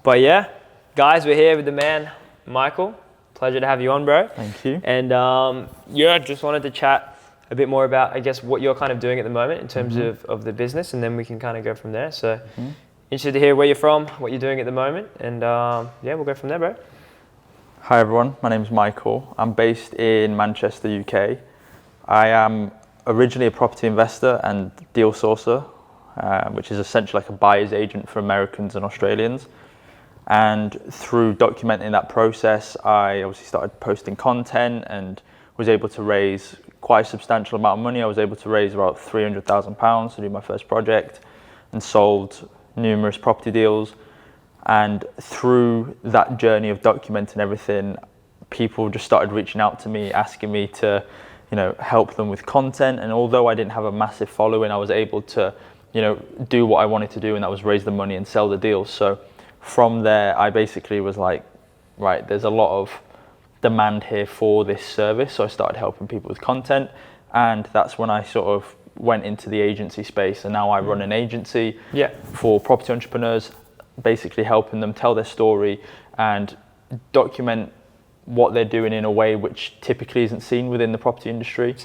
But yeah, guys, we're here with the man, Michael. Pleasure to have you on, bro. Thank you. And just wanted to chat a bit more about, I guess, what you're kind of doing at the moment in terms of the business, and then we can kind of go from there. So interested to hear where you're from, what you're doing at the moment, and we'll go from there, bro. Hi everyone, my name is Michael. I'm based in Manchester, UK. I am originally a property investor and deal sourcer, which is essentially like a buyer's agent for Americans and Australians. And through documenting that process, I obviously started posting content and was able to raise quite a substantial amount of money. I was able to raise about £300,000 to do my first project and sold numerous property deals. And through that journey of documenting everything, people just started reaching out to me, asking me to, help them with content. And although I didn't have a massive following, I was able to, do what I wanted to do, and that was raise the money and sell the deals. So from there, I basically was like, right, there's a lot of demand here for this service. So I started helping people with content, and that's when I sort of went into the agency space. And now I run an agency for property entrepreneurs, basically helping them tell their story and document what they're doing in a way which typically isn't seen within the property industry.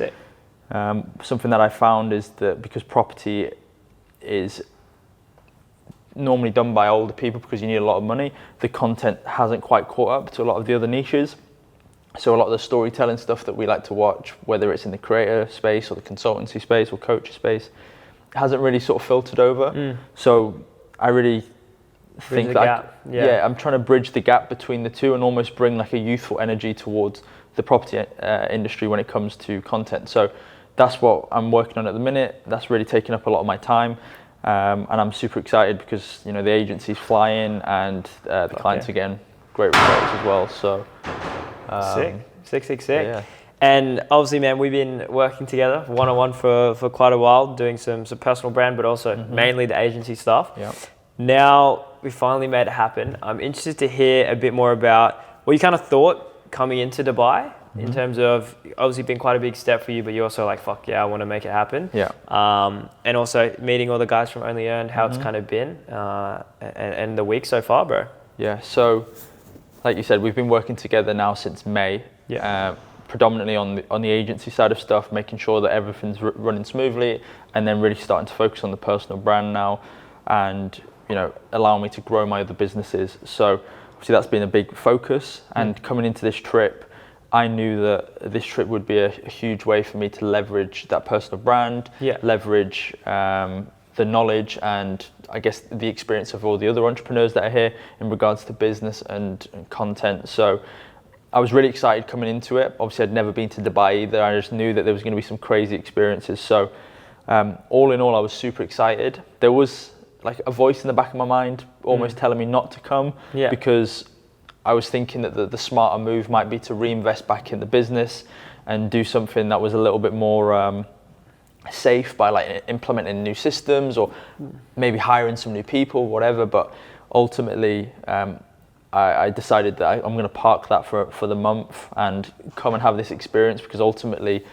Something that I found is that because property is normally done by older people because you need a lot of money, the content hasn't quite caught up to a lot of the other niches. So a lot of the storytelling stuff that we like to watch, whether it's in the creator space or the consultancy space or coach space, hasn't really sort of filtered over. So I really think that I'm trying to bridge the gap between the two and almost bring like a youthful energy towards the property industry when it comes to content. So that's what I'm working on at the minute. That's really taking up a lot of my time, and I'm super excited because the agency's flying and the clients are getting great results as well. So sick. Yeah. And obviously, man, we've been working together one-on-one for quite a while, doing some personal brand, but also mainly the agency stuff. Now we finally made it happen. I'm interested to hear a bit more about what you kind of thought coming into Dubai in terms of, obviously been quite a big step for you, but you're also like, fuck yeah, I want to make it happen. And also meeting all the guys from Only Earned, how it's kind of been, and the week so far, bro. Yeah, so like you said, we've been working together now since May. Predominantly on the agency side of stuff, making sure that everything's running smoothly, and then really starting to focus on the personal brand now, and allowing me to grow my other businesses. So obviously that's been a big focus. And coming into this trip, I knew that this trip would be a huge way for me to leverage that personal brand, leverage the knowledge and I guess the experience of all the other entrepreneurs that are here in regards to business and content. So I was really excited coming into it. Obviously I'd never been to Dubai either. I just knew that there was going to be some crazy experiences. So all in all, I was super excited. There was like a voice in the back of my mind almost telling me not to come because I was thinking that the smarter move might be to reinvest back in the business and do something that was a little bit more safe by like implementing new systems or maybe hiring some new people, whatever. But ultimately, I decided that I'm going to park that for the month and come and have this experience, because ultimately,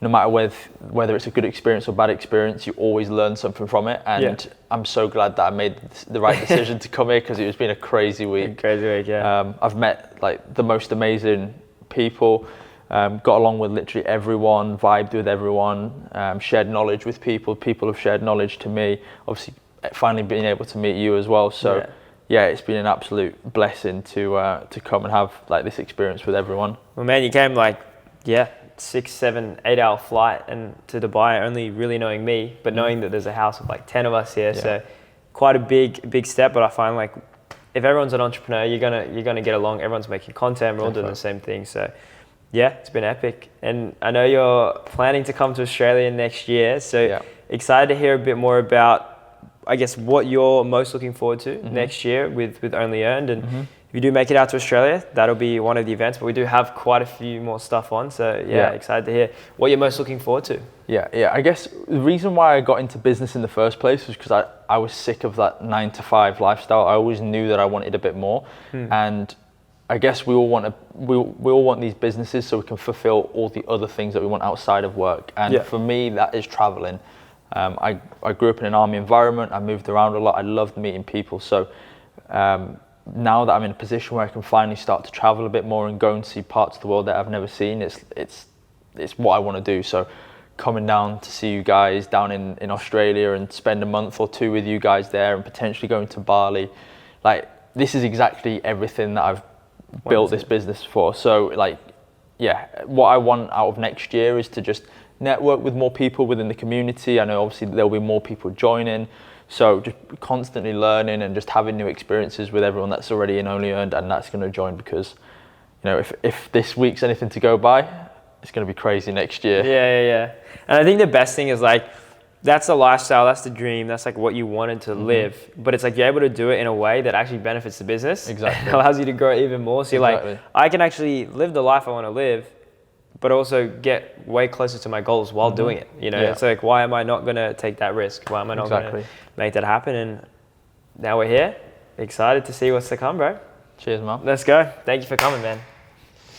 no matter whether it's a good experience or bad experience, you always learn something from it. And I'm so glad that I made the right decision to come here, because it's been a crazy week. I've met like the most amazing people, got along with literally everyone, vibed with everyone, shared knowledge with people. People have shared knowledge to me. Obviously, finally being able to meet you as well. So it's been an absolute blessing to come and have like this experience with everyone. Well, man, you came like 6, 7, 8 hour flight and to Dubai, only really knowing me, but knowing that there's a house of like 10 of us here. So quite a big step. But I find like if everyone's an entrepreneur, you're gonna get along. Everyone's making content. We're all doing the same thing. So it's been epic. And I know you're planning to come to Australia next year. So excited to hear a bit more about, I guess, what you're most looking forward to next year with Only Earned. And if you do make it out to Australia, that'll be one of the events, but we do have quite a few more stuff on. So excited to hear what you're most looking forward to. I guess the reason why I got into business in the first place was because I was sick of that 9-to-5 lifestyle. I always knew that I wanted a bit more. And I guess we all want these businesses so we can fulfill all the other things that we want outside of work. And for me, that is traveling. I grew up in an army environment. I moved around a lot. I loved meeting people. So now that I'm in a position where I can finally start to travel a bit more and go and see parts of the world that I've never seen, it's what I want to do. So coming down to see you guys down in Australia and spend a month or two with you guys there, and potentially going to Bali, like this is exactly everything that I've built this business for. So like, yeah, what I want out of next year is to just network with more people within the community. I know obviously there'll be more people joining, so just constantly learning and just having new experiences with everyone that's already in Only Earned and that's going to join, because you know, if this week's anything to go by, it's going to be crazy next year. Yeah. And I think the best thing is like, that's the lifestyle, that's the dream, that's like what you wanted to live. But it's like you're able to do it in a way that actually benefits the business. Exactly. Allows you to grow even more. So you're like, I can actually live the life I want to live, but also get way closer to my goals while doing it. You know, it's like, why am I not going to take that risk? Why am I not going to make that happen? And now we're here, excited to see what's to come, bro. Cheers, man. Let's go. Thank you for coming, man.